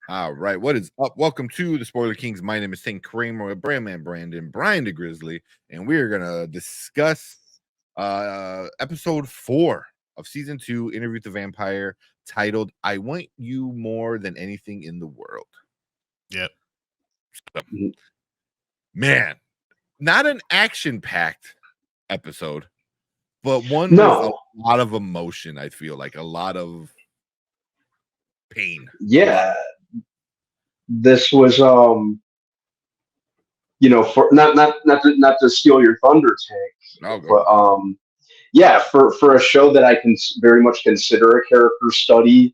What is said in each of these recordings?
All right, what is up? Welcome to the Spoiler Kings. My name is St. Kramer, Brandman Brandon, Brian the Grizzly, and we're gonna discuss episode 4 of season 2, Interview with the Vampire, titled "I Want You More Than Anything in the World." Yep. So, man, not an action-packed episode, but one with a lot of emotion. I feel like a lot of pain. Yeah, this was for not to steal your thunder, Tank, but for a show that I can very much consider a character study.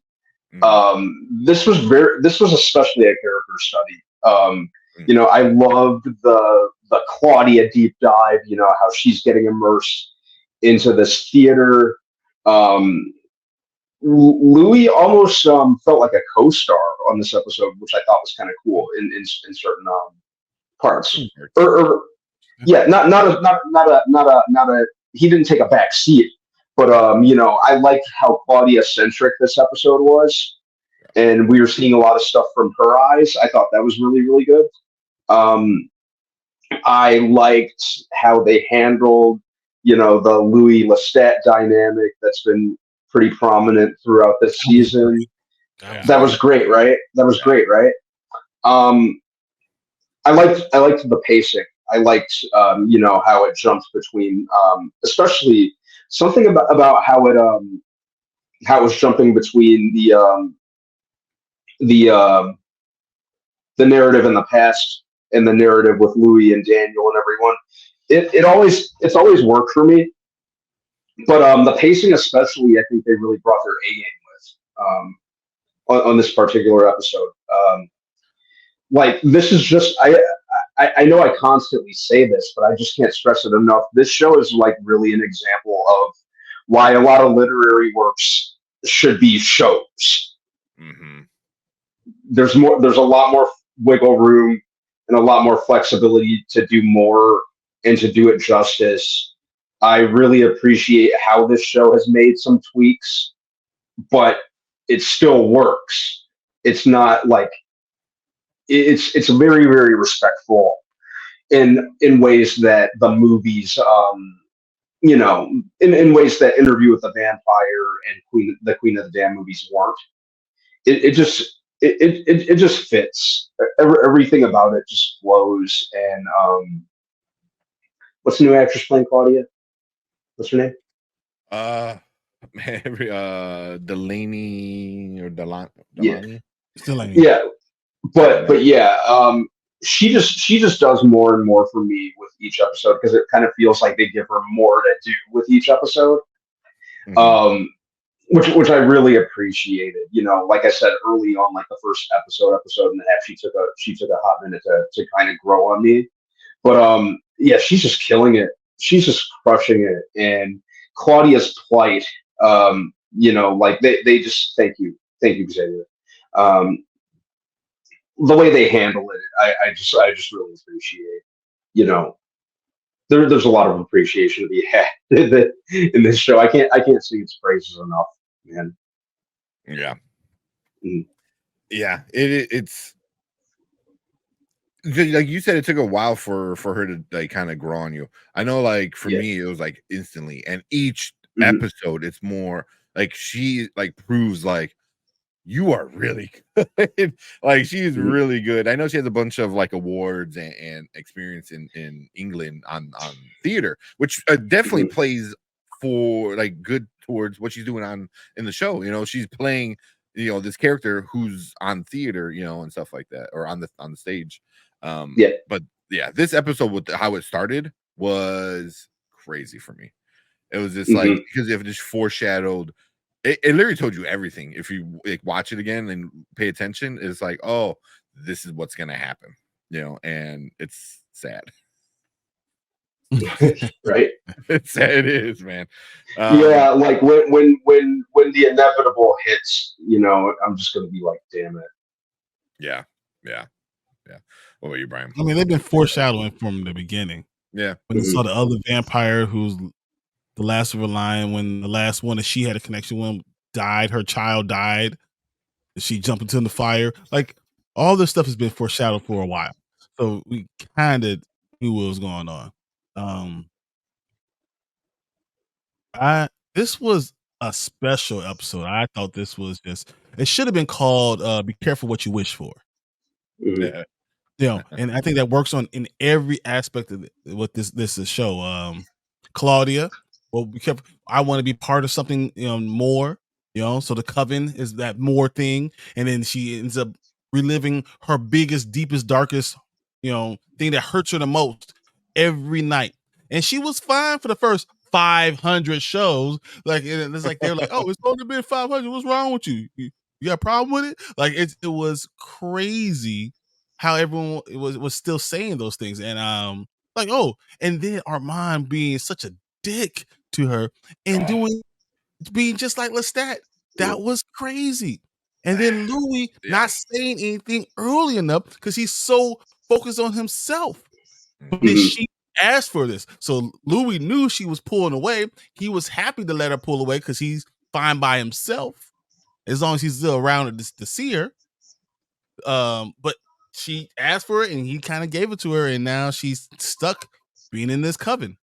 This was especially a character study. I loved the Claudia deep dive. How she's getting immersed into this theater. Louis almost felt like a co-star on this episode, which I thought was kind of cool in certain parts. Not a. He didn't take a back seat, but I liked how Claudia centric this episode was, and we were seeing a lot of stuff from her eyes. I thought that was really, really good. I liked how they handled, the Louis Lestat dynamic that's been pretty prominent throughout this season. That was great, right? I liked the pacing. I liked how it jumped between especially something about how it was jumping between the narrative in the past and the narrative with Louis and Daniel and everyone. It's always worked for me. But the pacing, especially, I think they really brought their A game with on this particular episode. This is just I know I constantly say this, but I just can't stress it enough. This show is really an example of why a lot of literary works should be shows. Mm-hmm. There's a lot more wiggle room and a lot more flexibility to do more and to do it justice. I really appreciate how this show has made some tweaks, but it still works. It's not it's very, very respectful in ways that the movies, in ways that Interview with the Vampire and the Queen of the Damned movies weren't. It just fits. Everything about it just flows. And what's the new actress playing Claudia? What's her name? Delaney or Delaney. Yeah, but yeah, she just does more and more for me with each episode because it kind of feels like they give her more to do with each episode. Mm-hmm. Which I really appreciated. Like I said early on, like the first episode and a half, she took a hot minute to kind of grow on me. But yeah, she's just killing it. She's just crushing it. And Claudia's plight, they just thank you, Xavier. The way they handle it, I just really appreciate. There's a lot of appreciation to be had in this show. I can't sing its praises enough, man. Yeah, mm-hmm. Yeah. It's like you said, it took a while for her to kind of grow on you. I know, for me, it was instantly, and each episode, it's more she proves you are really good. She's really good. I know she has a bunch of awards and experience in England on theater, which definitely plays for good towards what she's doing in the show. She's playing this character who's on theater, and stuff like that, or on the stage. But yeah, this episode with how it started was crazy for me. It was just because it just foreshadowed. It literally told you everything. If you watch it again and pay attention, it's oh, this is what's gonna happen, and it's sad. Right? It's sad. It is, man. Yeah, when the inevitable hits, I'm just gonna be damn it. Yeah. What about you, Brian? I mean, they've been foreshadowing from the beginning. Yeah. When you saw the other vampire who's the last of her line, when the last one that she had a connection with died, her child died. she jump into the fire. Like all this stuff has been foreshadowed for a while, so we kind of knew what was going on. This was a special episode. I thought this was just. It should have been called "Be Careful What You Wish For." Yeah. And I think that works on in every aspect of what this is show. Claudia, well, be careful. I want to be part of something, more. So the Coven is that more thing, and then she ends up reliving her biggest, deepest, darkest, thing that hurts her the most every night. And she was fine for the first 500 shows. Like it's like they're like, oh, it's only been 500. What's wrong with you? You got a problem with it? Like it was crazy how everyone was still saying those things, and and then Armand being such a dick to her and being just like Lestat. That was crazy. And then Louis not saying anything early enough because he's so focused on himself. But then she asked for this. So Louis knew she was pulling away. He was happy to let her pull away because he's fine by himself as long as he's still around to see her. But she asked for it and he kind of gave it to her, and now she's stuck being in this coven.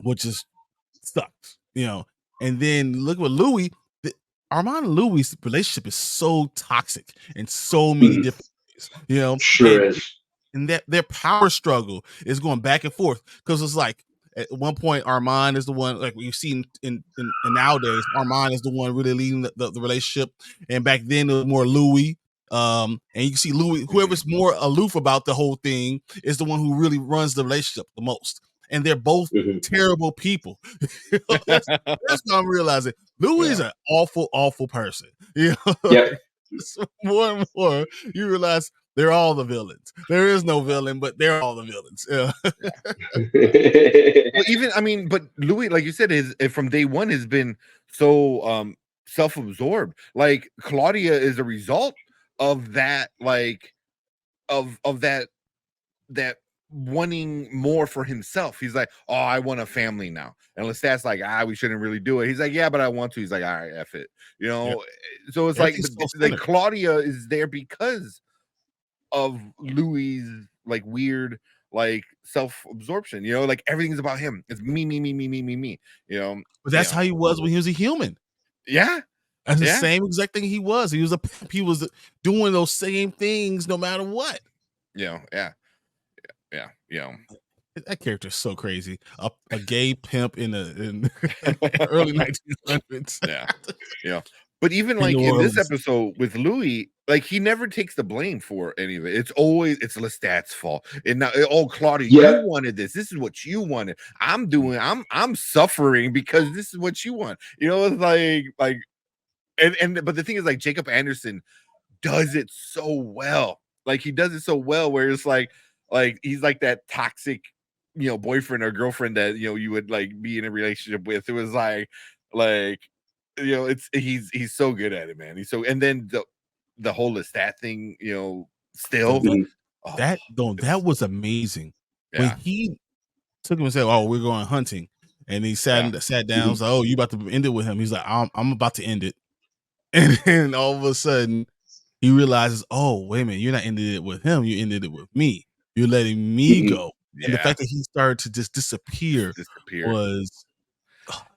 Which is sucks, And then look what Louis, Armand and Louis' relationship is so toxic in so many different ways, Sure is. And that their power struggle is going back and forth because it's like at one point Armand is the one, like we've seen in nowadays, Armand is the one really leading the relationship, and back then it was more Louis. And you can see Louis, whoever's more aloof about the whole thing, is the one who really runs the relationship the most. And they're both terrible people. That's what I'm realizing. Louis is an awful, awful person. More and more, you realize they're all the villains. There is no villain, but they're all the villains. Well, but Louis, like you said, is from day one has been so self-absorbed. Like Claudia is a result of that, like of that wanting more for himself. He's like, oh, I want a family now. And Lestat's like, we shouldn't really do it. He's like, yeah, but I want to. He's like, all right, F it. So it's like Claudia is there because of Louis' like weird like self-absorption, like everything's about him. It's me. But that's how he was when he was a human. Yeah. That's the same exact thing he was. He was doing those same things no matter what. Yeah. That character is so crazy. A gay pimp in the early 1900s. Yeah. But even like in this episode with Louis, like he never takes the blame for any of it. It's Lestat's fault. And now, Claudia, you wanted this. This is what you wanted. I'm suffering because this is what you want. It's like but the thing is, like, Jacob Anderson does it so well. Like he does it so well where it's like he's like that toxic, boyfriend or girlfriend that you would like be in a relationship with. It was he's so good at it, man. And then the whole Lestat thing, still that was amazing. When he took him and said, "Oh, we're going hunting," and he sat down, was like, "Oh, you about to end it with him?" He's like, "I'm about to end it," and then all of a sudden he realizes, "Oh, wait a minute, you're not ending it with him. You ended it with me. You're letting me go." And the fact that he started to just disappear was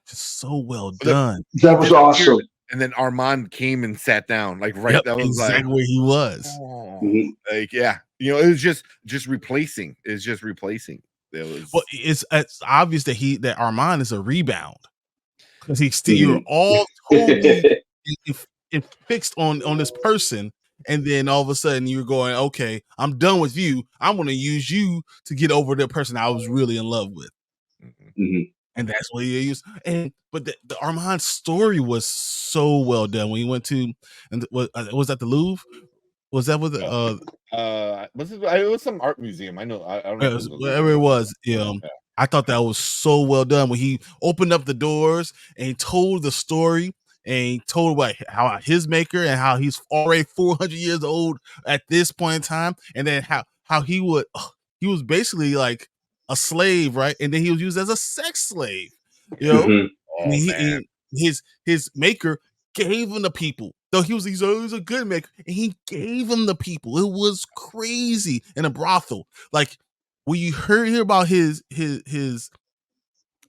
just so well done. That was awesome. And then Armand came and sat down, like that was exactly where he was. Like, it was just replacing. It's just replacing. Well, it's obvious that Armand is a rebound because you're all totally fixed on this person, and then all of a sudden you're going, okay, I'm done with you. I'm going to use you to get over the person I was really in love with. And that's what he used. But the Armand story was so well done when he went to, and was that the Louvre? Was that what it was some art museum? I know. I don't know. Whatever it was. I thought that was so well done when he opened up the doors and he told the story and he told how his maker and how he's already 400 years old at this point in time, and then how he was basically like a slave, right? And then he was used as a sex slave, his maker gave him the people though he was a good man, and he gave them the people. It was crazy in a brothel. Like when you hear about his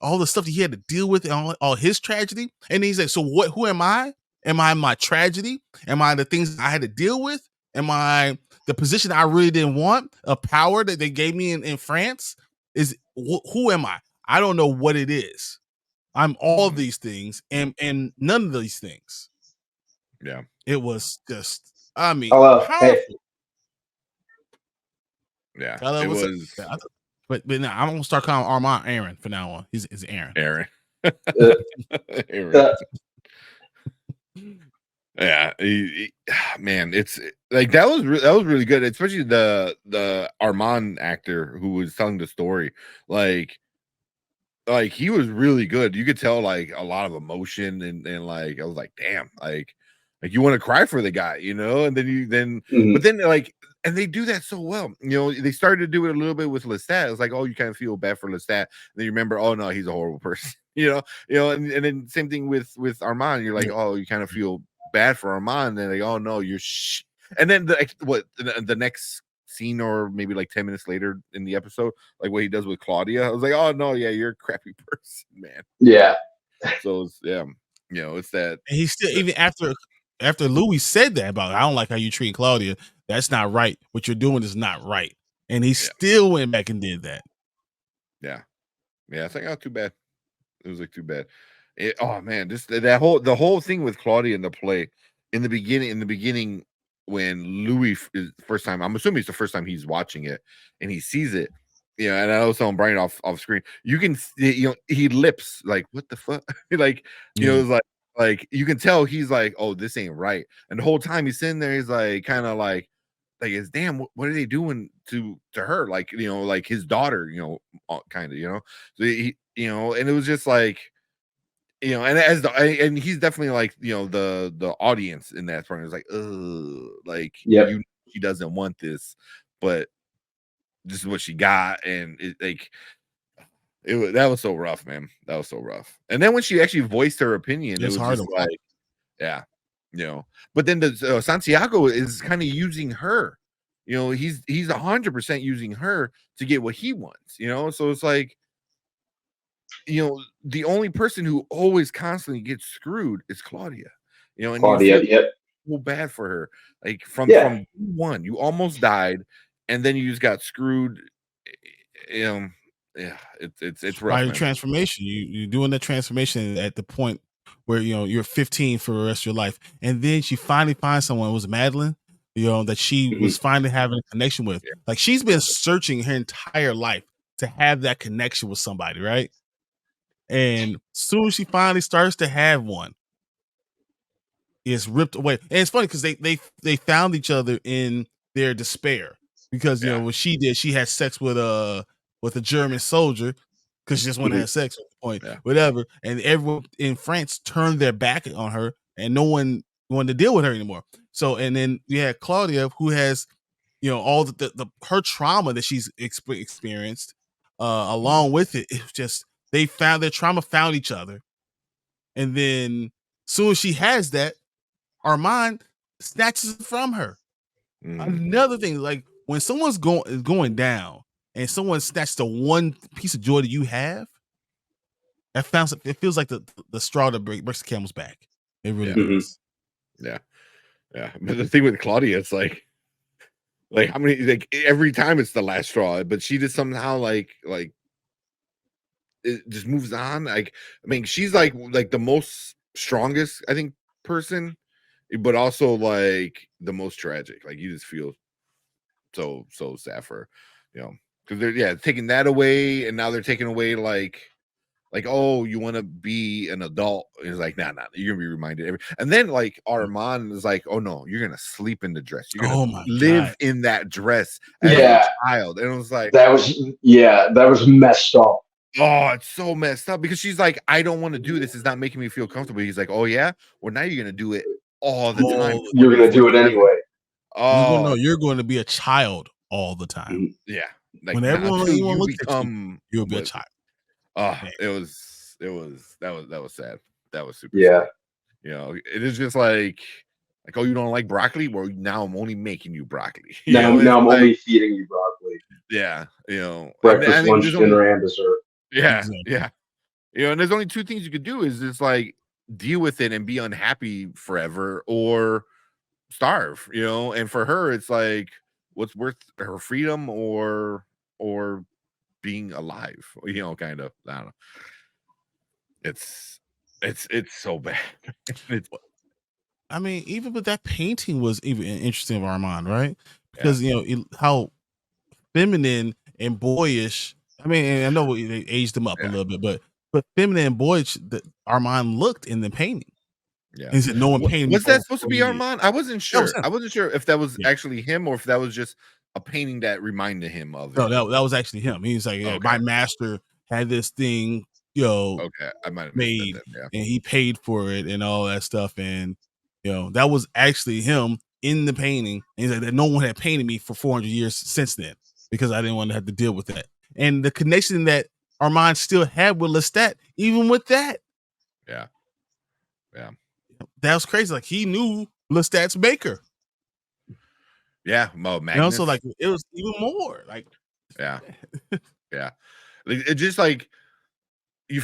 all the stuff that he had to deal with and all his tragedy, and he's like, so what? Who am I? Am I my tragedy? Am I the things I had to deal with? Am I the position I really didn't want? A power that they gave me in France? Who am I? I don't know what it is. I'm all of these things and none of these things. Yeah. It was just, I mean, Hello. powerful. Hey. Yeah. Hello, it what's was. up? But now I'm gonna start calling Armand Aaron from now on. He's Aaron. Aaron. Uh, Yeah, man, it's like that was really good, especially the Armand actor who was telling the story. Like he was really good. You could tell like a lot of emotion and like I was like, damn, like you want to cry for the guy, you know? And then but then like and they do that so well. You know, they started to do it a little bit with Lestat. It's like, oh, you kind of feel bad for Lestat. And then you remember, oh no, he's a horrible person. you know, and then same thing with Armand. You're like, oh, you kind of feel bad for Armand, and like, oh no, you're and then the next scene, or maybe like 10 minutes later in the episode, like what he does with Claudia, I was like, oh no, yeah, you're a crappy person, man. Yeah. So it's, yeah, you know, it's that. And he still, even after Louis said that about, I don't like how you treat Claudia. That's not right. What you're doing is not right. And he still went back and did that. Yeah. I think, oh, too bad. It was like too bad. Oh man, the whole thing with Claudia in the play in the beginning when Louis is first time, I'm assuming it's the first time he's watching it and he sees it, you know, and I was telling Brian off screen, you can, you know, he lips like, what the fuck? like, you know, it's like you can tell he's like, oh, this ain't right. And the whole time he's sitting there, he's like, kind of like it's damn, what are they doing to her? Like, you know, like his daughter, you know, kind of, you know, so he, you know, and it was just like, you know, and and he's definitely like, you know, the audience in that front is like, like, she doesn't want this, but this is what she got, and it like that was so rough, man. That was so rough. And then when she actually voiced her opinion, it was hard just like, yeah, you know. But then the Santiago is kind of using her, you know. He's 100% using her to get what he wants, you know. So it's like, you know, the only person who always constantly gets screwed is Claudia, you know. And Claudia, you feel so bad for her, like from one, you almost died, and then you just got screwed, you know. Yeah, it's rough. By your transformation, you're doing the transformation at the point where, you know, you're 15 for the rest of your life, and then she finally finds someone. It was Madeleine, you know, that she was finally having a connection with. Like, she's been searching her entire life to have that connection with somebody, right? And soon as she finally starts to have one, it's ripped away. And it's funny because they found each other in their despair, because you know what she did, she had sex with a German soldier because she just wanted to have sex at the point, whatever. And everyone in France turned their back on her, and no one wanted to deal with her anymore. So, and then you had Claudia, who has, you know, all the her trauma that she's experienced, along with it. It's just, they found their trauma, found each other, and then soon as she has that, Armand snatches it from her. Another thing, like when someone's going down and someone snatches the one piece of joy that you have, it feels like the straw that breaks the camel's back. It really does. Yeah. But the thing with Claudia, it's like how many, like every time it's the last straw, but she just somehow like it just moves on. Like, I mean, she's like the most strongest, I think, person, but also like the most tragic. Like, you just feel so sad for her, you know, because they're taking that away, and now they're taking away like, oh, you want to be an adult. It's like, nah, you're gonna be reminded and then like Armand is like, oh no, you're gonna sleep in the dress, you're gonna live in that dress as a child. And it was like, that was messed up. Oh, it's so messed up, because she's like, I don't want to do this, it's not making me feel comfortable. He's like, oh yeah, well now you're gonna do it all the time. You're gonna do it anyway. Oh, you're going to be a child all the time. Yeah, like when everyone looks at you, you'll be a child. Oh, that was sad. That was super sad. sad. You know, it is just like, Like, oh, you don't like broccoli? Well, now I'm only making you broccoli. Now I'm like, only feeding you broccoli. Yeah, Breakfast, I think lunch, there's dinner, only and dessert. yeah, and there's only two things you could do is just like deal with it and be unhappy forever, or starve. And for her, it's like what's worth her freedom or being alive. Kind of. I don't know. It's so bad. I mean, even with that painting was even interesting of Armand, right? Because how feminine and boyish. I mean, and I know they aged him up a little bit, but feminine and boyish that Armand looked in the painting. Yeah. And he said, "No one painted me Was for that supposed to 40 be years." Armand? I wasn't That was sure. him. I wasn't sure if that was Yeah. actually him or if that was just a painting that reminded him of No, it. that was actually him. He's like, Okay. my master had this thing, Okay, I might have missed that made, then, yeah. and he paid for it and all that stuff. And that was actually him in the painting. And he's like, that no one had painted me for 400 years since then because I didn't want to have to deal with that. And the connection that Armand still had with Lestat, even with that. Yeah. That was crazy. Like he knew Lestat's maker. Yeah, Magnus. So like it was even more like. Yeah. It just like you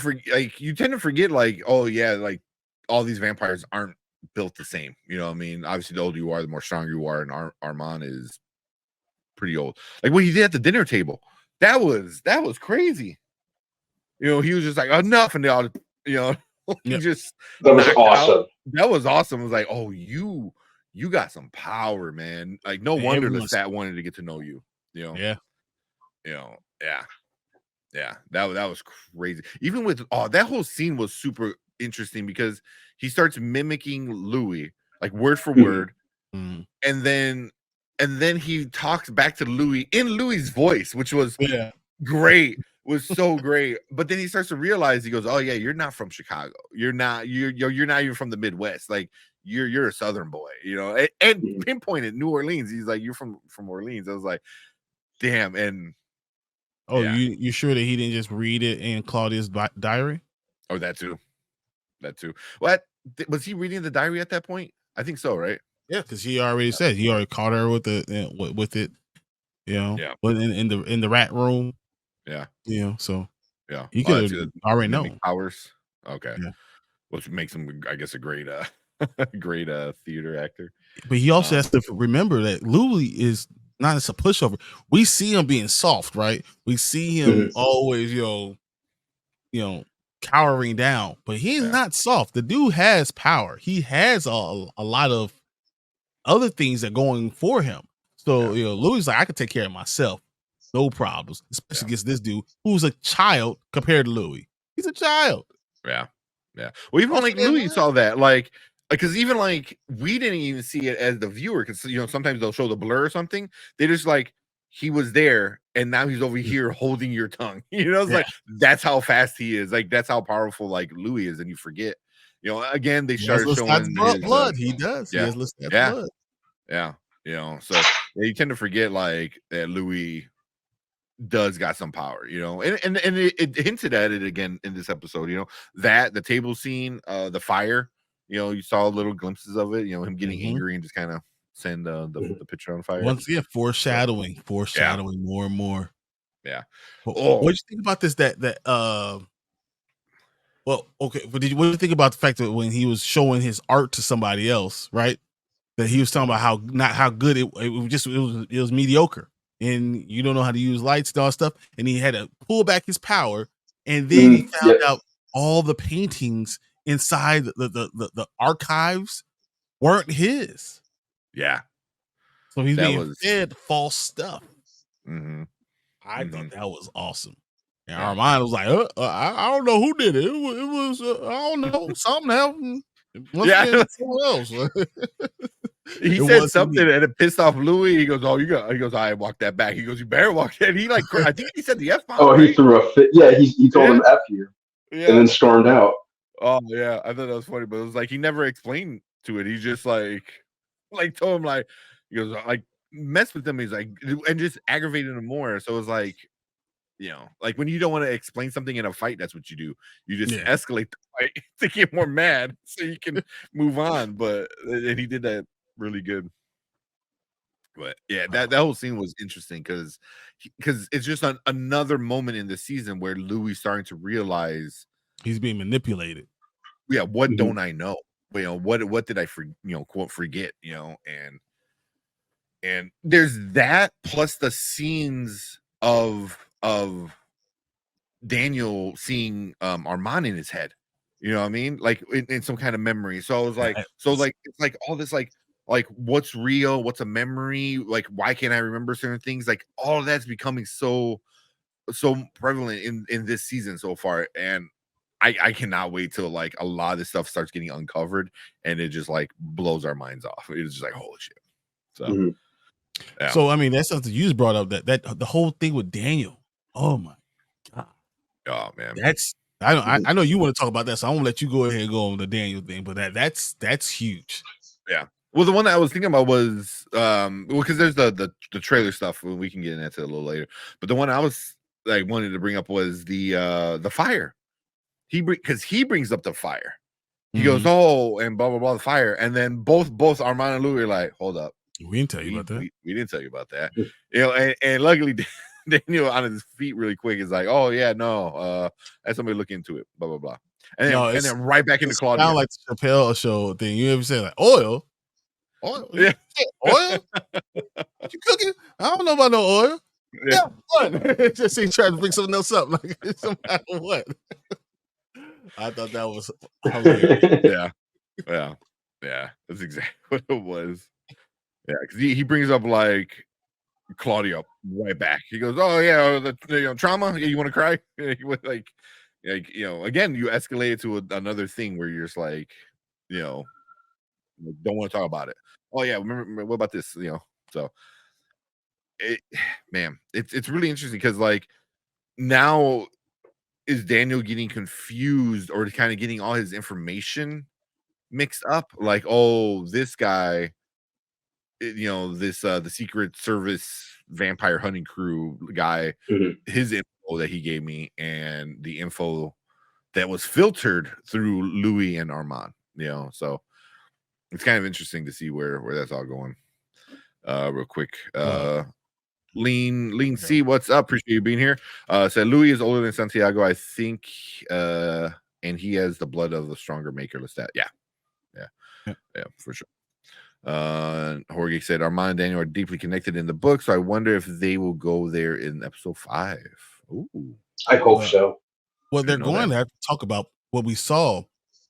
tend to forget like, oh yeah, like all these vampires aren't built the same. I mean, obviously the older you are, the more stronger you are, and Armand is pretty old. Like what he did at the dinner table, that was crazy. He was just like enough, and they all he just that was awesome. out. That was awesome. It was like, oh, you got some power, man. Like no wonder Lestat wanted to get to know you. Yeah. That was crazy. Even with that whole scene was super interesting because he starts mimicking Louis like word for word, and then he talks back to Louis in Louis's voice, which was great. Was so great. But then he starts to realize, he goes, oh yeah, you're not from Chicago. You're not even from the Midwest. Like you're a Southern boy, and pinpointed New Orleans. He's like, you're from Orleans. I was like, damn. And you sure that he didn't just read it in Claudia's diary? Oh, that too. What was he reading the diary at that point? I think so, right? Yeah, because he already said he already caught her with it. But in the rat room. Yeah. So yeah, he could have already known powers. Okay. Yeah. Which makes him, I guess, a great great theater actor. But he also has to remember that Louis is not as a pushover. We see him being soft, right? We see him always, cowering down, but he's not soft. The dude has power. He has a lot of other things that are going for him. So, Louis is like, I can take care of myself. No problems, especially against this dude who's a child compared to Louis. He's a child. Yeah. Well, even like Louis saw that, like, because even like we didn't even see it as the viewer, because sometimes they'll show the blur or something. They just like he was there and now he's over here holding your tongue. It's like that's how fast he is. Like that's how powerful like Louis is, and you forget. Again, they started showing his blood. He does. Yeah. He has Lestat's blood. Yeah. So you tend to forget like that Louis does got some power, and it hinted at it again in this episode, that the table scene, the fire, you saw little glimpses of it, him getting angry and just kind of send the picture on fire. Once again, foreshadowing more and more. Yeah. What did you think about this? Well, okay, but what did you think about the fact that when he was showing his art to somebody else, right? That he was talking about how good it was mediocre. And you don't know how to use lights and all stuff, and he had to pull back his power, and then he found out all the paintings inside the archives weren't his. Yeah, so he's being fed false stuff. I thought that was awesome. And Armand was like, I don't know who did it. It was I don't know, something happened. Someone else. He said something and it pissed off Louis. He goes, I walk that back. He goes, you better walk that. He like, I think he said the F bomb. Oh, he threw a fit. Yeah, he told him F you, and then stormed out. Oh yeah, I thought that was funny, but it was like he never explained to it. He just like told him like, he goes like mess with him. He's like, and just aggravated him more. So it was like, like when you don't want to explain something in a fight, that's what you do. You just escalate the fight to get more mad so you can move on. And he did that really good. But yeah, that whole scene was interesting because it's just another moment in the season where Louis starting to realize he's being manipulated. Yeah, what don't I know? What did I quote forget? And there's that plus the scenes of Daniel seeing Armand in his head. You know what I mean? Like in some kind of memory. So I was like, it's like all this like what's real, what's a memory, like why can't I remember certain things? Like all of that's becoming so prevalent in this season so far. And I cannot wait till like a lot of this stuff starts getting uncovered and it just like blows our minds off. It's just like holy shit. So yeah. So I mean that's something you just brought up that the whole thing with Daniel. Oh my god. Oh man. That's I know you want to talk about that, so I'm gonna let you go ahead and go on the Daniel thing, but that's huge. Yeah. Well, the one that I was thinking about was because there's the trailer stuff. We can get into it a little later. But the one I was like wanted to bring up was the fire. Because he brings up the fire. He goes, oh, and blah blah blah, the fire, and then both Armand and Louis are like, hold up, we didn't tell you about that. We didn't tell you about that. And luckily Daniel on his feet really quick is like, oh yeah, no, I had somebody look into it, blah blah blah, and then right back into Claudia. Sound like the Chappelle show thing. You ever say like oil? Yeah. Oil? You cooking? I don't know about no oil. Yeah, what? Just he trying to bring something else up, like somehow what? I thought that was hilarious. Yeah. That's exactly what it was. Yeah, because he brings up like Claudia right back. He goes, "Oh yeah, the trauma. Yeah, you want to cry?" like again, you escalate it to another thing where you're just like, don't want to talk about it. Oh yeah, remember what about this? So it's really interesting because like now is Daniel getting confused or kind of getting all his information mixed up? Like, oh, this guy, this the Secret Service vampire hunting crew guy, his info that he gave me and the info that was filtered through Louis and Armand, so it's kind of interesting to see where that's all going. Real quick, Lean C, what's up? Appreciate you being here. Said Louis is older than Santiago, I think, and he has the blood of the stronger maker. Lestat. Yeah, for sure. Jorge said Armand and Daniel are deeply connected in the book, so I wonder if they will go there in episode 5. Ooh, I hope so. Well, they're going to have to talk about what we saw.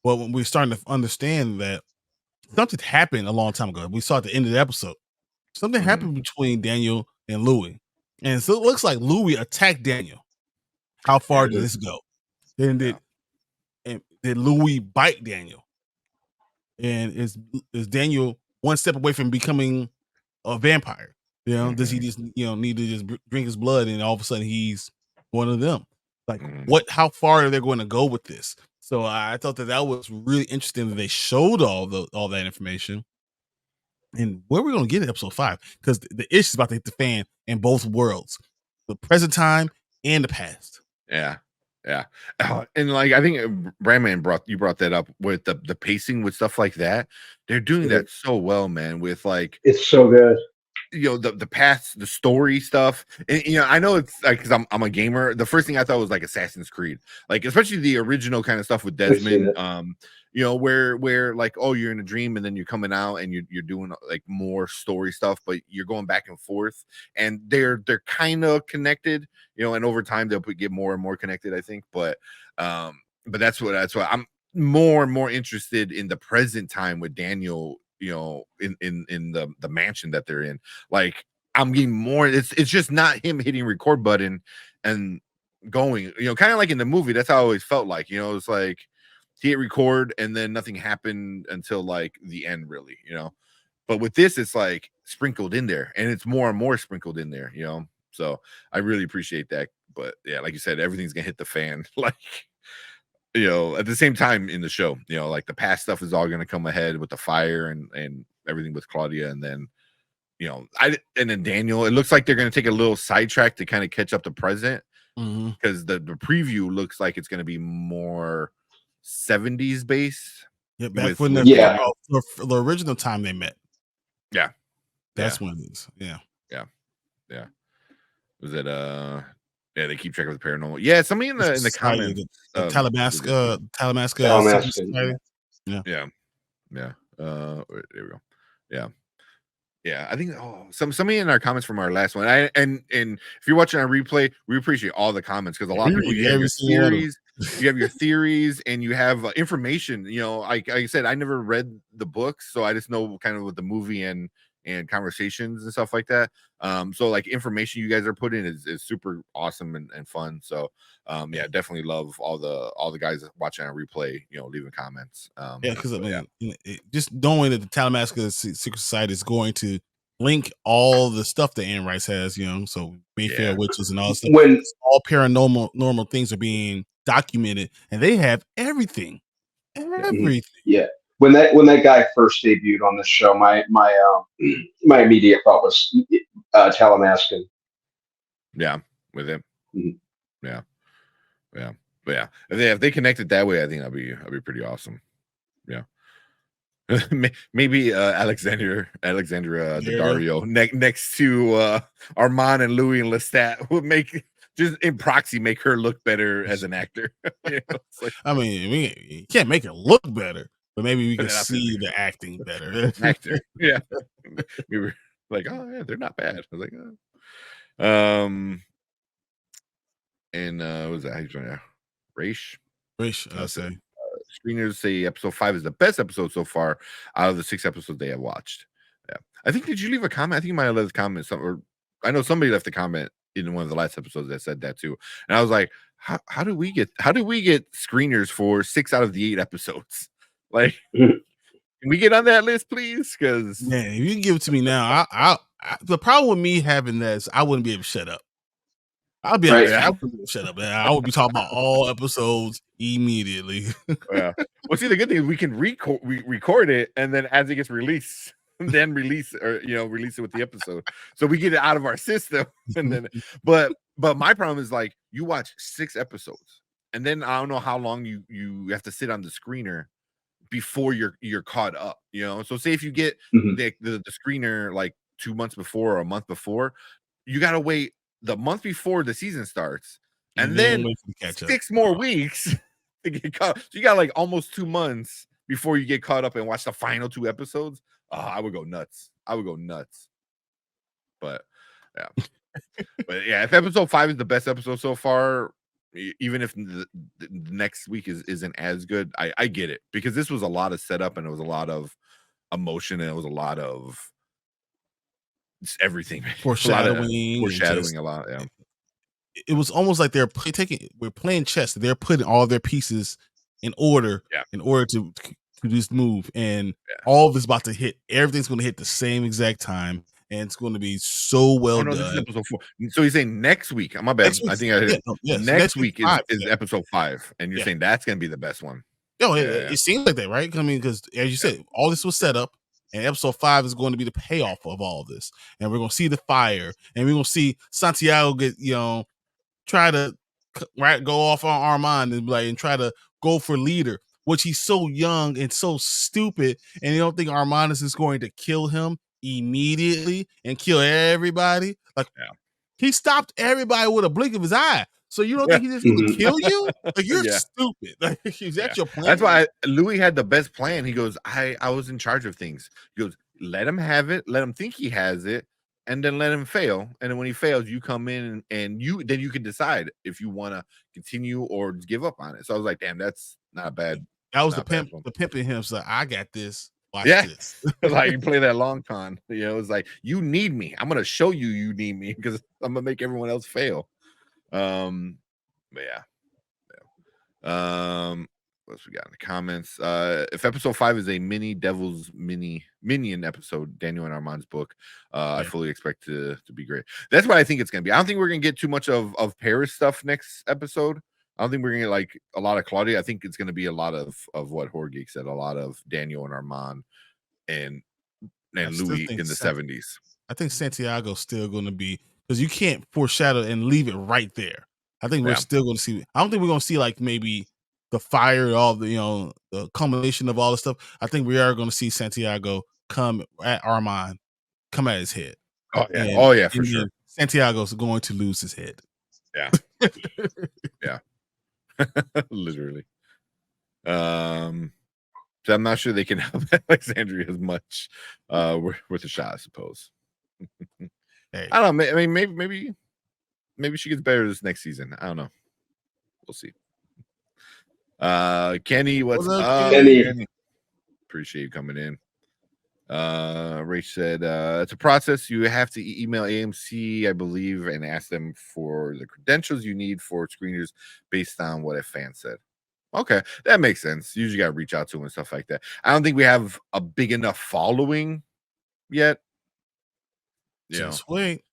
Well, when we're starting to understand that something happened a long time ago. We saw at the end of the episode. Something happened between Daniel and Louis. And so it looks like Louis attacked Daniel. How far did this go? Then did Louis bite Daniel? And is Daniel one step away from becoming a vampire? Does he just need to just drink his blood and all of a sudden he's one of them? Like how far are they going to go with this? So I thought that was really interesting that they showed all that information. And where are we going to get in episode 5? Because the issue is about to hit the fan in both worlds, the present time and the past. Yeah. And like I think Brandman brought that up with the pacing with stuff like that. They're doing that so well, man. With like it's so good. The past, the story stuff, and I know it's like because I'm a gamer. The first thing I thought was like Assassin's Creed, like especially the original kind of stuff with Desmond. Where like, oh, you're in a dream and then you're coming out and you're doing like more story stuff, but you're going back and forth, and they're kind of connected, and over time they'll get more and more connected, I think. But that's what I'm more and more interested in the present time with Daniel. In the mansion that they're in, like I'm getting more. It's just not him hitting record button and going. Kind of like in the movie. That's how I always felt like. It's like he hit record and then nothing happened until like the end, really. But with this, it's like sprinkled in there, and it's more and more sprinkled in there. So I really appreciate that. But yeah, like you said, everything's gonna hit the fan. Like. At the same time in the show, like the past stuff is all going to come ahead with the fire and everything with Claudia. And then, and then Daniel, it looks like they're going to take a little sidetrack to kind of catch up to present because the preview looks like it's going to be more 70s base. Yeah, back when the original time they met. Yeah. That's when it is. Yeah. Was it yeah, they keep track of the paranormal. Yeah, somebody in the comments. The Talamasca secret society. Yeah. There we go. Yeah, I think somebody in our comments from our last one. And if you're watching our replay, we appreciate all the comments because a lot of people, you have your theories, you have your theories, and you have information. You know, like I said, I never read the books, so I just know kind of what the movie and conversations and stuff like that. So like information you guys are putting is super awesome and fun. So yeah, definitely love all the guys watching on replay, you know, leaving comments. Yeah, because just knowing that the Talamasca Secret Society is going to link all the stuff that Anne Rice has, you know, so Mayfair witches and all that stuff. When all normal things are being documented, and they have everything. Yeah. When that guy first debuted on this show, my my immediate thought was Talamasca. Yeah, with him. Mm-hmm. Yeah. But yeah, if they connect it that way, I think that'd be pretty awesome. Yeah. Maybe Alexandra Daddario next to Armand and Louis and Lestat would make just in proxy make her look better as an actor. You know, like, I mean, we can't make it look better, but maybe we can see the acting better. Actor, yeah. We were like, oh yeah, they're not bad. I was like, oh. And what was that? How you doing now? Raish, I say. Screeners say episode 5 is the best episode so far out of the 6 episodes they have watched. Yeah, I think. Did you leave a comment? I think you might have left a comment. Or I know somebody left a comment in one of the last episodes that said that too. And I was like, how do we get screeners for 6 out of the 8 episodes? Like, can we get on that list, please? Because if you can give it to me now, I the problem with me having that is I wouldn't be able to shut up. I'll be honest. I wouldn't shut up, man. I would be talking about all episodes immediately. Yeah. Well, see, the good thing is we can record it, and then as it gets released, then release it with the episode, so we get it out of our system. And then, but my problem is like you watch 6 episodes, and then I don't know how long you have to sit on the screener before you're caught up. You know, so say if you get the screener like 2 months before or a month before, you got to wait the month before the season starts, and then 6 more weeks to get caught. So you got like almost 2 months before you get caught up and watch the final 2 episodes. I would go nuts. But yeah, if episode 5 is the best episode so far, even if the next week isn't as good, I get it, because this was a lot of setup and it was a lot of emotion and it was a lot of everything. Foreshadowing a lot. Yeah. It was almost like we're playing chess. They're putting all their pieces in order to this move, and all of it's about to hit. Everything's going to hit the same exact time, and it's going to be so well done. This is episode 4. So he's saying next week. My bad. I think next week is episode 5, and you're saying that's going to be the best one. No, it seems like that, right? I mean, because as you said, all this was set up. And episode 5 is going to be the payoff of all this. And we're going to see the fire. And we're going to see Santiago get, try to go off on Armand and try to go for leader, which he's so young and so stupid. And you don't think Armand is going to kill him immediately and kill everybody? He stopped everybody with a blink of his eye. So you don't think he's just going to kill you? Like, you're stupid. Like, is that your plan? That's why Louis had the best plan. He goes, I was in charge of things. He goes, let him have it. Let him think he has it. And then let him fail. And then when he fails, you come in and you can decide if you want to continue or give up on it. So I was like, damn, that's not bad. That was the pimp in him. So I got this. Watch this. Like, you play that long con. It's like, you need me. I'm gonna show you need me because I'm gonna make everyone else fail. But yeah. What else we got in the comments? If episode 5 is a mini Devil's Minion episode, Daniel and Armand's book, I fully expect to be great. That's what I think it's gonna be. I don't think we're gonna get too much of Paris stuff next episode. I don't think we're gonna get like a lot of Claudia. I think it's gonna be a lot of what Horror Geek said, a lot of Daniel and Armand and Louis in the 70s. I think Santiago's still gonna be, because you can't foreshadow and leave it right there. I think we're still going to see. I don't think we're going to see like maybe the fire, all the the culmination of all the stuff. I think we are going to see Santiago come at Armand, come at his head. Oh yeah, And for sure. Santiago's going to lose his head. Yeah, yeah, literally. So I'm not sure they can help Alexandria as much with a shot, I suppose. Hey. I don't know. I mean, maybe she gets better this next season. I don't know. We'll see. Kenny, what's up? Kenny? Appreciate you coming in. Ray said it's a process. You have to email AMC, I believe, and ask them for the credentials you need for screeners based on what a fan said. Okay, that makes sense. You usually got to reach out to them and stuff like that. I don't think we have a big enough following yet. Just wait.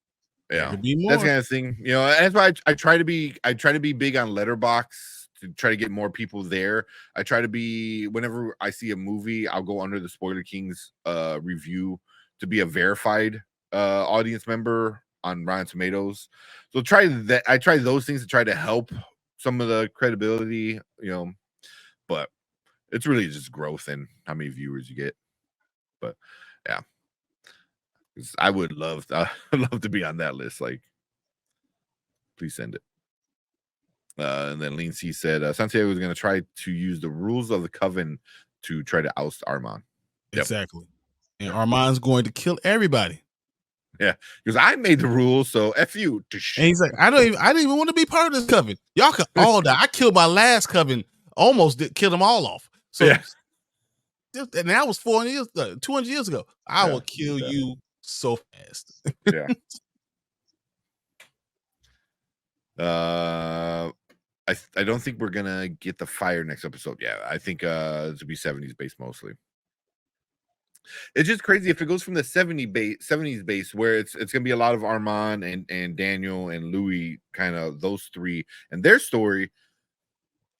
Yeah, could be more. that's the kind of thing. That's why I try to be big on Letterboxd to try to get more people there. I try to be, whenever I see a movie, I'll go under the Spoiler Kings review to be a verified audience member on Rotten Tomatoes. So try that. I try those things to try to help some of the credibility, but it's really just growth and how many viewers you get. But yeah, I would love to be on that list. Like, please send it. And then Lean C said Santiago was going to try to use the rules of the Coven to try to oust Armand. Exactly. And Armand's going to kill everybody. Yeah, because I made the rules, so F you. And he's like, I didn't even want to be part of this Coven. Y'all could all die. I killed my last Coven, almost killed them all off. So, yeah. And that was 200 years ago. I will kill you so fast. Yeah. I don't think we're gonna get the fire next episode. Yeah, I think it's will be 70s base mostly. It's just crazy if it goes from the 70s base where it's gonna be a lot of Armand and Daniel and Louis, kind of those three and their story.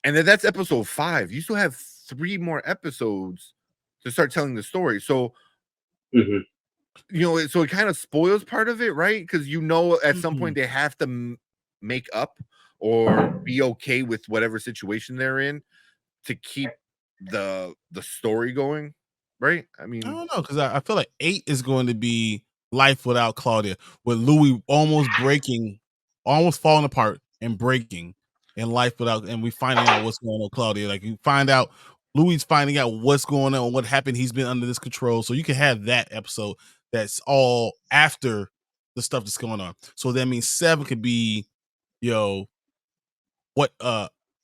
And then that's episode 5. You still have 3 more episodes to start telling the story. So so it kind of spoils part of it, right? Because at some point they have to make up or be okay with whatever situation they're in to keep the story going, right? I mean, I don't know, because I feel like 8 is going to be Life Without Claudia, with Louis almost falling apart and breaking, and Life Without, and we finding out what's going on with Claudia. Like, you find out Louis finding out what's going on, what happened. He's been under this control, so you can have that episode that's all after the stuff that's going on. So that means 7 could be,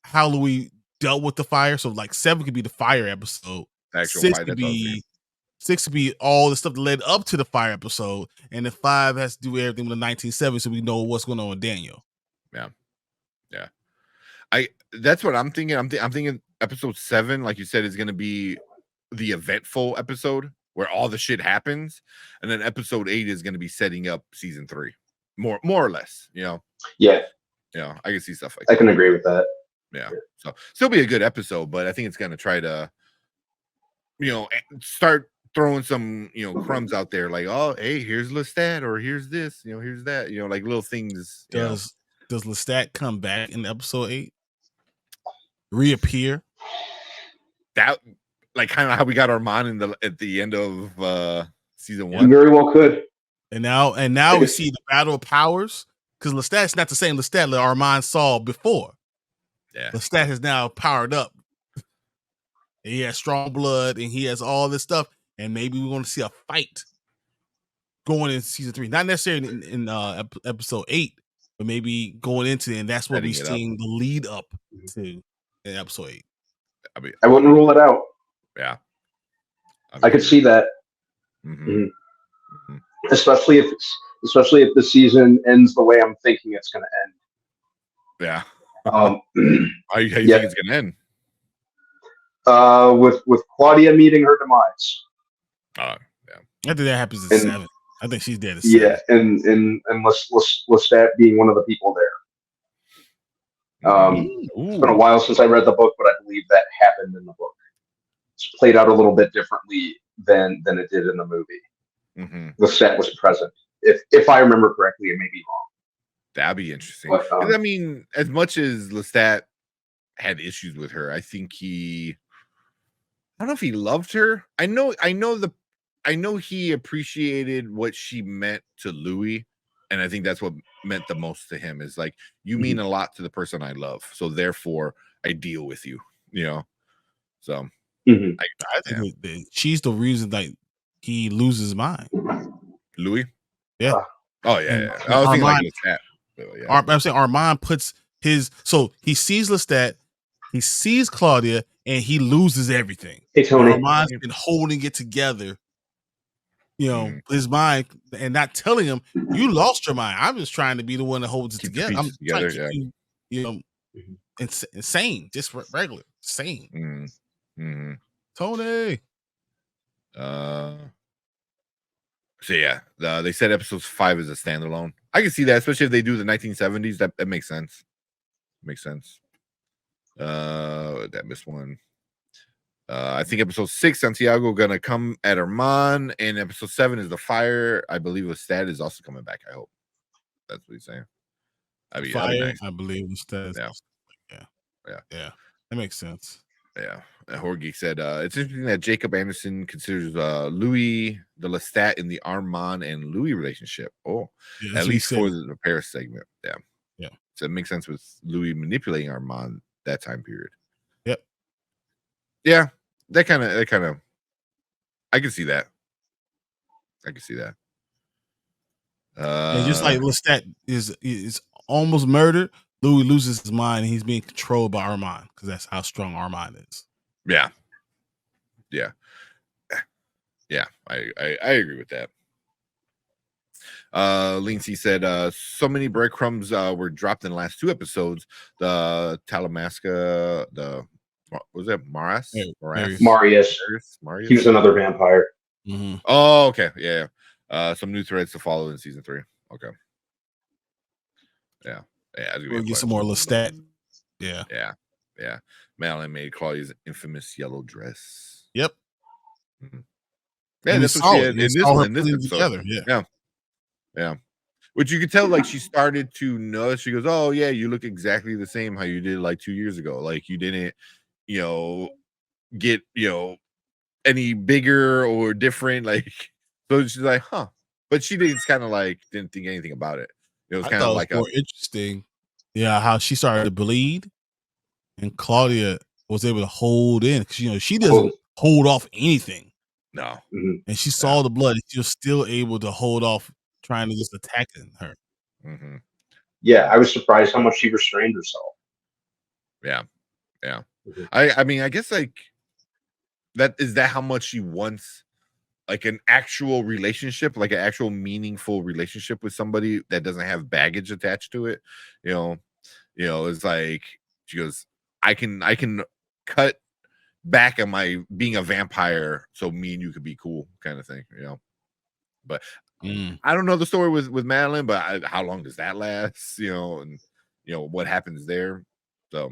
how Louis dealt with the fire. So like 7 could be the fire episode. 6 could be all the stuff that led up to the fire episode, and then 5 has to do everything with the 1970s, so we know what's going on with Daniel. Yeah. That's what I'm thinking. I'm thinking episode 7, like you said, is going to be the eventful episode where all the shit happens, and then episode 8 is going to be setting up season 3, more or less. Yeah. I can see stuff like that. I can agree with that. Yeah. So still be a good episode, but I think it's going to try to, start throwing some, crumbs out there, like, oh, hey, here's Lestat, or here's this, here's that, like little things. Does Lestat come back in episode 8? Reappear? That, like, kind of how we got Armand at the end of season 1. You very well could. And now we see the battle of powers, because Lestat's not the same Lestat that Armand saw before. Yeah. Lestat has now powered up. He has strong blood, and he has all this stuff, and maybe we're going to see a fight going in season 3. Not necessarily in episode 8, but maybe going into it, and that's what we're seeing the lead up to in episode 8. I wouldn't rule it out. Yeah. I could see that. Especially if the season ends the way I'm thinking it's going to end. Yeah. How you think it's going to end? With Claudia meeting her demise. Yeah. I think that happens at 7. I think she's dead at 7. Yeah, and Lestat being one of the people there. It's been a while since I read the book, but I believe that happened in the book. It's played out a little bit differently than it did in the movie. Lestat was present. If I remember correctly, it may be wrong. That'd be interesting. But, I mean, as much as Lestat had issues with her, I think I don't know if he loved her. I know I know he appreciated what she meant to Louis, and I think that's what meant the most to him. Is like, you mean a lot to the person I love, so therefore I deal with you. You know, so I think that she's the reason that he loses his mind. Louis. Yeah. Oh yeah. And Yeah. I was thinking Armand, like Lestat. Yeah. I'm saying Armand puts his, so he sees Lestat, he sees Claudia, and he loses everything. Hey, Tony. And Armand's been holding it together, you know, his mind, and not telling him, you lost your mind. I'm just trying to be the one that holds it together. I'm trying to keep you know, insane, just regular, sane. Tony. So yeah, they said episode 5 is a standalone. I can see that, especially if they do the 1970s. That makes sense. Makes sense. That missed one. I think episode 6, Santiago gonna come at Armand, and episode 7 is the fire. I believe Lestat is also coming back. I hope that's what he's saying. I mean, fire. nice. I believe Lestat. Yeah. That makes sense. Yeah. Horgy said it's interesting that Jacob Anderson considers Louis the Lestat in the Armand and Louis relationship. Oh, yeah, at least for the Paris segment. Yeah. So it makes sense with Louis manipulating Armand that time period. Yep. Yeah, that kind of. I can see that. And just like Lestat is almost murdered, Louis loses his mind and he's being controlled by Armand because that's how strong Armand is. Yeah. I agree with that. Lindsay said so many breadcrumbs were dropped in the last 2 episodes. The Talamasca, what was that? Marius. He was another vampire. Oh, okay. Yeah. Some new threads to follow in season 3. Okay. Yeah. We'll get some more Lestat. Yeah. Madeleine made Claudia's infamous yellow dress. Yep. Yeah, that's what she had in this episode. Yeah. Which you could tell, like, she started to notice. She goes, "Oh yeah, you look exactly the same how you did like 2 years ago. Like you didn't, get any bigger or different." Like, so she's like, "Huh," but she didn't didn't think anything about it. It was kind of like more interesting. Yeah, how she started to bleed, and Claudia was able to hold in because she doesn't hold off anything. No, and she saw the blood. She was still able to hold off trying to just attack her. Yeah, I was surprised how much she restrained herself. Yeah. I mean, I guess like that is that how much she wants like an actual relationship, like an actual meaningful relationship with somebody that doesn't have baggage attached to it. It's like she goes, I can cut back on my being a vampire so me and you could be cool kind of thing, but I don't know the story with Madeleine, but how long does that last, and what happens there. So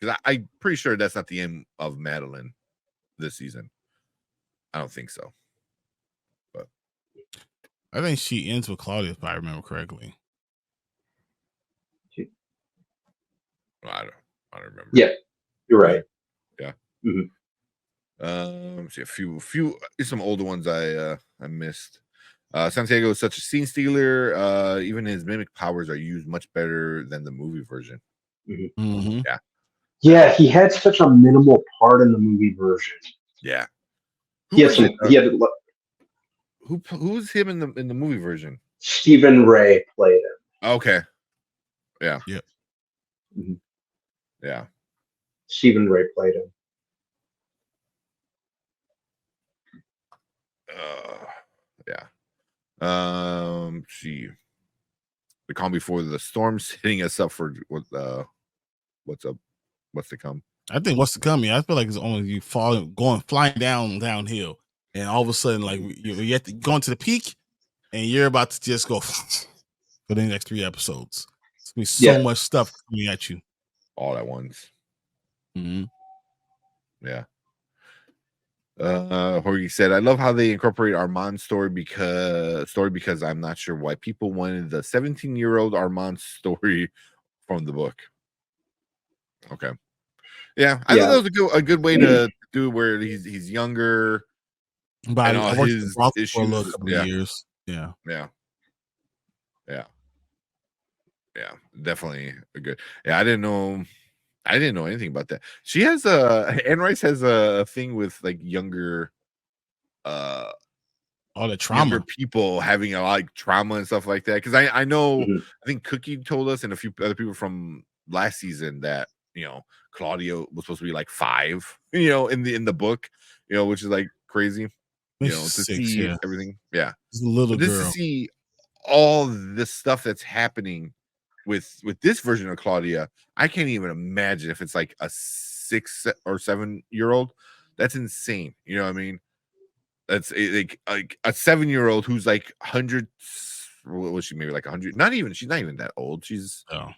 because I'm pretty sure that's not the end of Madeleine this season. I don't think so, but I think she ends with Claudia if I remember correctly. I don't remember. Yeah, you're right. Yeah. See a few some older ones I missed. Santiago is such a scene stealer. Even his mimic powers are used much better than the movie version. Yeah, he had such a minimal part in the movie version. Yeah. Who's him in the movie version? Stephen Ray played him. Okay. Yeah. Yep. Yeah. Stephen Ray played him. See, the calm before the storm's hitting us up for what's up, what's to come. I think what's to come. Yeah, I feel like it's only you flying downhill, and all of a sudden, like you're going to the peak, and you're about to just go for the next 3 episodes. It's gonna be so much stuff coming at you all at once. Yeah. Jorge said, I love how they incorporate Armand's story because I'm not sure why people wanted the 17-year-old Armand story from the book. Okay. Yeah, I thought that was a good way to do where he's younger, But and all I worked in his brothel for a little issues. couple of years. Yeah. Yeah, yeah, yeah. Definitely a good. Yeah, I didn't know. I didn't know anything about that. She has Anne Rice has a thing with like younger uh All the younger trauma. people having a lot like trauma and stuff like that. Because I know Mhm. I think Cookie told us and a few other people from last season that Claudia was supposed to be like 5, in the book, which is like crazy, She's to 6, see yeah. everything. Yeah. She's a little But just to girl. see all this stuff that's happening with this version of Claudia, I can't even imagine if it's like a 6 or 7-year-old. That's insane. You know what I mean? That's like a 7-year-old who's like 100. What was she? Maybe like 100. Not even. She's not even that old. She's Oh.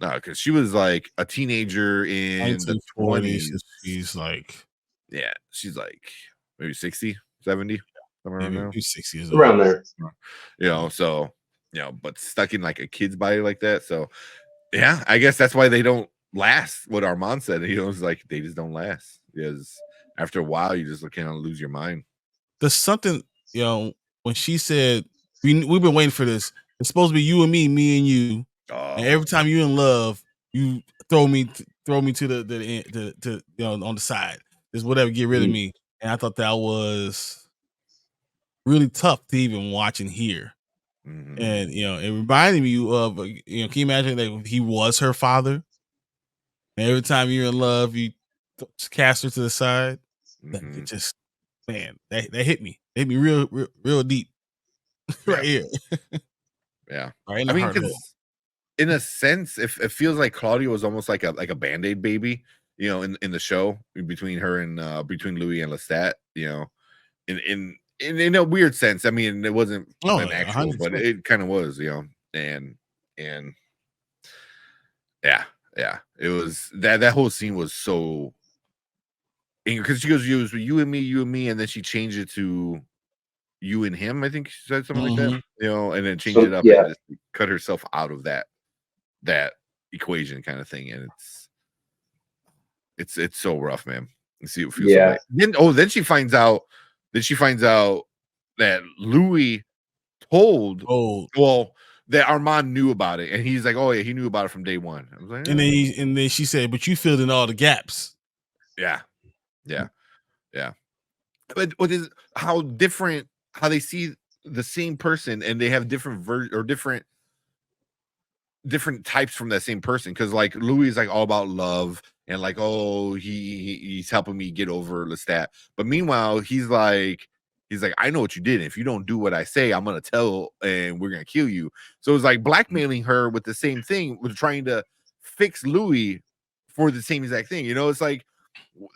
no, because she was like a teenager in the 1940s. 20s. She's like, Yeah, she's like maybe 60, 70, somewhere around maybe now. 6 years old. Around there. So but stuck in like a kid's body like that. So yeah, I guess that's why they don't last. What Armand said, it's like they just don't last because after a while you just kind of lose your mind. There's something, when she said we've been waiting for this. It's supposed to be you and me and you. And every time you're in love, you throw me to the end, to on the side. Just whatever, get rid of me. And I thought that was really tough to even watch and hear. Mhm. And it reminded me of can you imagine that he was her father? And every time you're in love, you just cast her to the side. That it Mhm. just, man, that hit me. It hit me real deep. Right here. Yeah. Right in I the mean, heart hole. because in a sense, if it feels like Claudia was almost like a Band-Aid baby, in the show between her and between Louis and Lestat, in a weird sense. I mean, it wasn't Oh, an actual, but 100%. it kind of was, and yeah, yeah. It was that whole scene was so because she goes, you and me, and then she changed it to you and him. I think she said something like that, Mhm. and then changed So it up yeah, and just cut herself out of that equation kind of thing, and it's so rough, man. You see, it feels so yeah. bad. Then she finds out. That Louis told, Oh, well, that Armand knew about it, and he's like, oh yeah, he knew about it from day one. I was like, and then she said, "But you filled in all the gaps." yeah, yeah, yeah. But what is how different how they see the same person and they have different or different types from that same person because like Louis is like all about love and like he's helping me get over Lestat, but meanwhile he's like I know what you did. If you don't do what I say, I'm gonna tell and we're gonna kill you. So it's like blackmailing her with the same thing, with trying to fix Louis for the same exact thing. It's like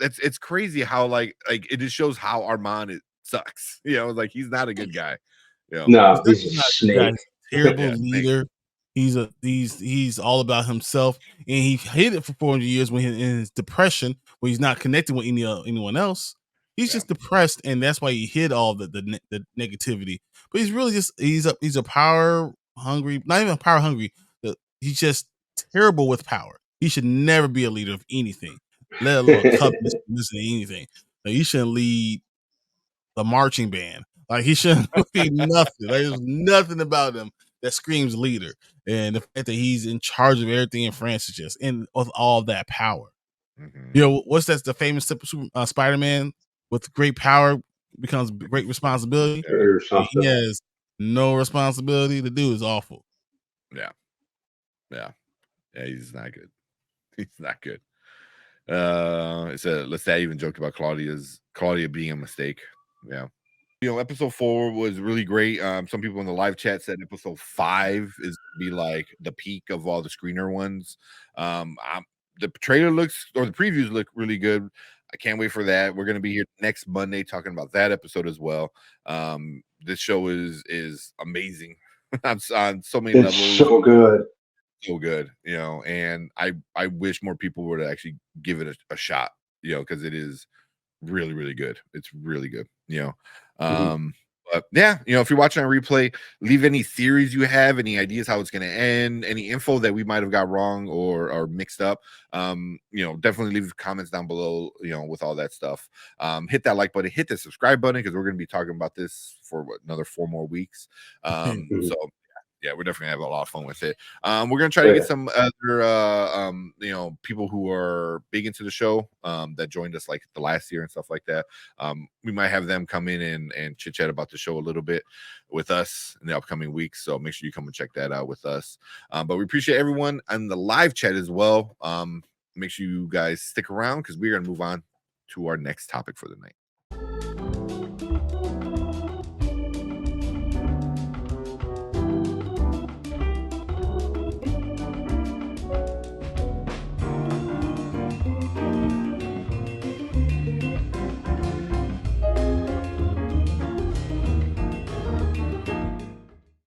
it's crazy how like it just shows how Armand sucks. Like he's not a good guy. No, he's a He's not a good guy. snake. He's a terrible Yeah, snake. leader. He's all about himself, and he hid it for 400 years when in his depression, when he's not connected with anyone else. He's Yeah. just depressed, and that's why he hid all the negativity. But he's really just he's a power hungry, not even power hungry. He's just terrible with power. He should never be a leader of anything, let alone a Coven, listen to anything. Like, he shouldn't lead the marching band. Like he shouldn't be nothing. Like, there's nothing about him that screams leader. And the fact that he's in charge of everything in France is just with all that power. Mhm. What's that? The famous Spider-Man with great power becomes great responsibility. Or And he something. has no responsibility. The dude is awful. Yeah. Yeah. Yeah, he's not good. He's not good. Lestat even joked about Claudia being a mistake. Yeah. Episode 4 was really great. Some people in the live chat said episode 5 is be like the peak of all the screener ones. The trailer or the previews look really good. I can't wait for that. We're gonna be here next Monday talking about that episode as well. This show is amazing on so many It's levels. so good. So good, and I wish more people would actually give it a shot, because it is really, really good. It's really good, Mhm. But yeah, if you're watching on replay, leave any theories you have, any ideas how it's going to end, any info that we might have got wrong or mixed up. Definitely leave comments down below, with all that stuff. Hit that like button, hit the subscribe button, because we're going to be talking about this for another 4 more weeks. So yeah, we're definitely gonna have a lot of fun with it. We're gonna try to get some other people who are big into the show that joined us like the last year and stuff like that. We might have them come in and chit chat about the show a little bit with us in the upcoming weeks. So make sure you come and check that out with us. But we appreciate everyone on the live chat as well. Make sure you guys stick around, because we're gonna move on to our next topic for the night.